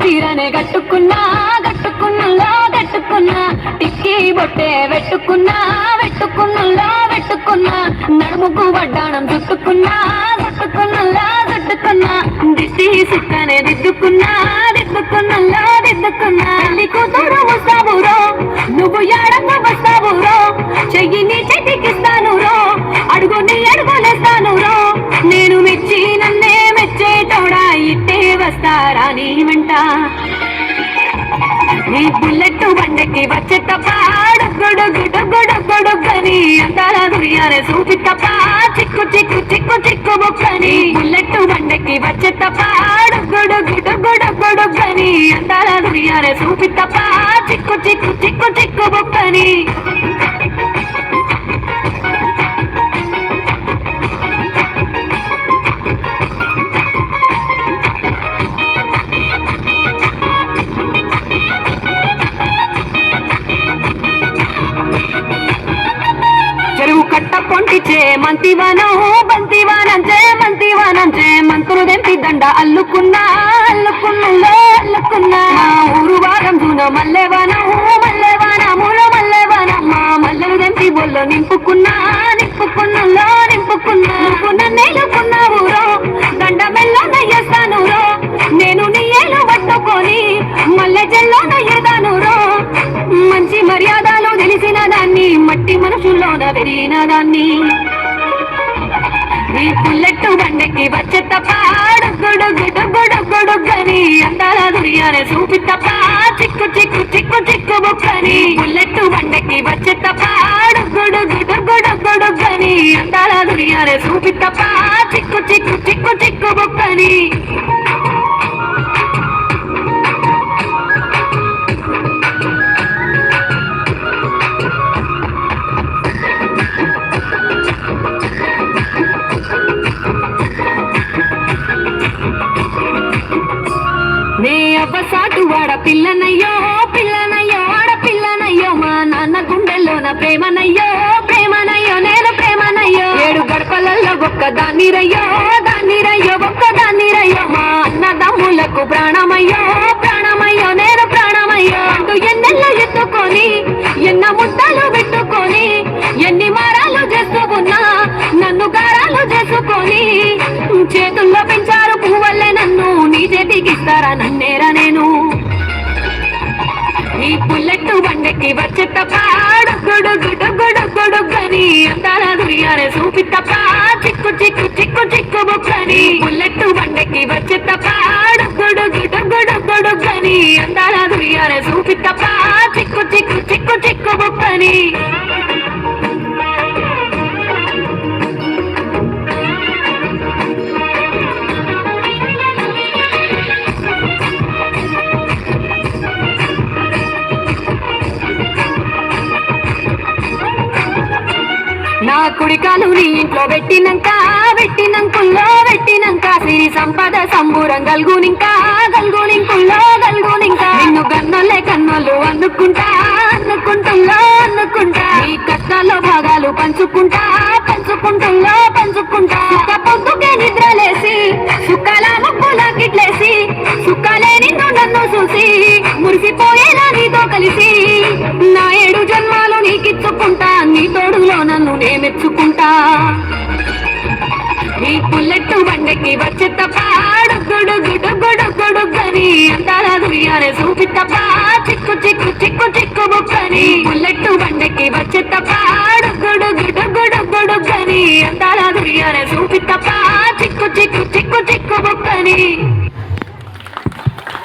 చీరనే కట్టుకున్నా కట్టుకున్నలో కట్టుకున్నా టిక్కి బొట్టే పెట్టుకున్నా పెట్టుకున్నలో పెట్టుకున్నా నడుముకు వడ్డాణం చుట్టుకున్నా చుట్టుకున్నలో చుట్టుకున్నా దిష్టి సుక్కనే దిద్దుకున్నా దిద్దుకున్నలో దిద్దుకున్నా పెళ్లి కూతురు వస్తావురో నువ్వు ఏడంగా వస్తావురో చెయ్యి నీ చేతికిస్తాను రో అడుగు నీ అడుగులేస్తాను రో నేను మెచ్చి నన్నే మెచ్చేటోడా ఇట్టే వస్తారా నీ వెంట నీ బుల్లెట్ బండకి వచ్చే తప్ప డొగ్గుడొగ్గుడొగ్గుడొగ్గుడొగ్గని అందాల దుర్యానే చూపి తప్ప చిక్కు చిక్కు చిక్కు చిక్కు బొక్కని బుల్లెట్ బండకి వచ్చే తప్ప డొగ్గుడొగ్గుడొగ్గుడొగ్గుడొగ్గని అందాల దుర్యానే చూపి తప్ప చిక్కు చిక్కు చిక్కు చిక్కు బొక్కని చెరువు కట్ట పొంటిచే మంతివానం బంతివానంచే మంతివానంచే మంతులు దెంపి దండ అల్లుకున్నా అల్లుకున్నులో అల్లుకున్నా ఊరు వారం దూన మల్లెవానం మల్లెవానములో మల్లెవానమ్మ మల్లెలు దెంపి బొల్లో నింపుకున్నా నింపుకున్నులో నింపుకున్నా నువ్వు నన్నేలుకున్నావు రో దండ మెల్లో నయ్యేస్తాను రో నేను నీ ఏలు పట్టుకొని మల్లె జల్లో నయ్యేదాను రో మంచి మర్యాదలు తెలిసిన దాన్ని మట్టి మనుషుల్లోన పెరిగిన దాన్ని నీ బుల్లెట్ బండకి వచ్చే తప్ప డొగ్గుడొగ్గుడొగ్గుడొగ్గుడొగ్గని అందాల దుర్యానే చూపి తప్ప చిక్కు చిక్కు చిక్కు చిక్కు బొక్కని బుల్లెట్ బండకి వచ్చే తప్ప డొగ్గుడొగ్గుడొగ్గుడొగ్గుడొగ్గని అందాల దుర్యానే చూపి తప్ప చిక్కు చిక్కు చిక్కు చిక్కు బొక్కని నే అవ్వసాటు వాడ పిల్లనయ్యో పిల్లనయ్యో ఆడ పిల్లనయ్యో మా నాన్న గుండెల్లోన ప్రేమనయ్యో ప్రేమనయ్యో నేను ప్రేమనయ్యో 7 గడపలలో ఒక్క దాన్నిరయ్యో దాన్నిరయ్యో ఒక్క దాన్నిరయ్యో మా అన్నదమ్ములకు ప్రాణమయ్యో ప్రాణమయ్యో నేను ప్రాణమయ్యో అంటూ ఎన్నెల్లో ఎత్తుకొని ఎన్న ముద్దలు పెట్టుకొని ఎన్ని మారాలు చేస్తూ ఉన్నా నన్ను గారాలు చేసుకొని చేతుల్లో పెంచారు పువ్వల్లే నన్ను నీ చేతికిస్తారా నన్నేరా నేను నీ బుల్లెట్ బండకి వచ్చే తప్ప డొగ్గుడొగ్గుడొగ్గుడొగ్గుడొగ్గని అందాల దుర్యానే చూపి తప్ప చిక్కు చిక్కు చిక్కు చిక్కు బొక్కని బుల్లెట్ బండకి వచ్చే తప్ప డొగ్గుడొగ్గుడొగ్గుడొగ్గుడొగ్గని అందాల దుర్యానే చూపి తప్ప చిక్కు చిక్కు చిక్కు చిక్కు బొక్కని నా కుడికాలు నీ ఇంట్లో పెట్టినంకుల్లో పెట్టినంక సిరి సంపద సంబూరం గల్గునింకా గల్గునింకుల్లో గల్గునింకా నిన్ను గన్నోళ్ళే కన్నోళ్ళు అందుకుంటా అందుకుంటుల్లో అందుకుంటా ఈ కష్టాల్లో భాగాలు పంచుకుంటా పంచుకుంటుల్లో పంచుకుంటా పొద్దుకే నిద్రలేసి సుఖాల ముక్కులా కిట్లేసి సుఖాలే నిన్ను నన్ను చూసి మురిసిపోయేలా నీతో కలిసి నా 7 జన్మాలు నీకిచ్చుకుంటా నీ తోడులో నన్ను నే మెచ్చుకుంటా నీ బుల్లెట్ బండకి వచ్చే తప్ప డొగ్గుడొగ్గుడొగ్గుడొగ్గుడొగ్గని అందాల దుర్యానే చూపి తప్ప చిక్కు చిక్కు చిక్కు చిక్కు బొక్కని బుల్లెట్ బండకి వచ్చే తప్ప డొగ్గుడొగ్గుడొగ్గుడొగ్గని అందాల దుర్యానే చూపి తప్ప చిక్కు చిక్కు చిక్కు చిక్కు బొక్కని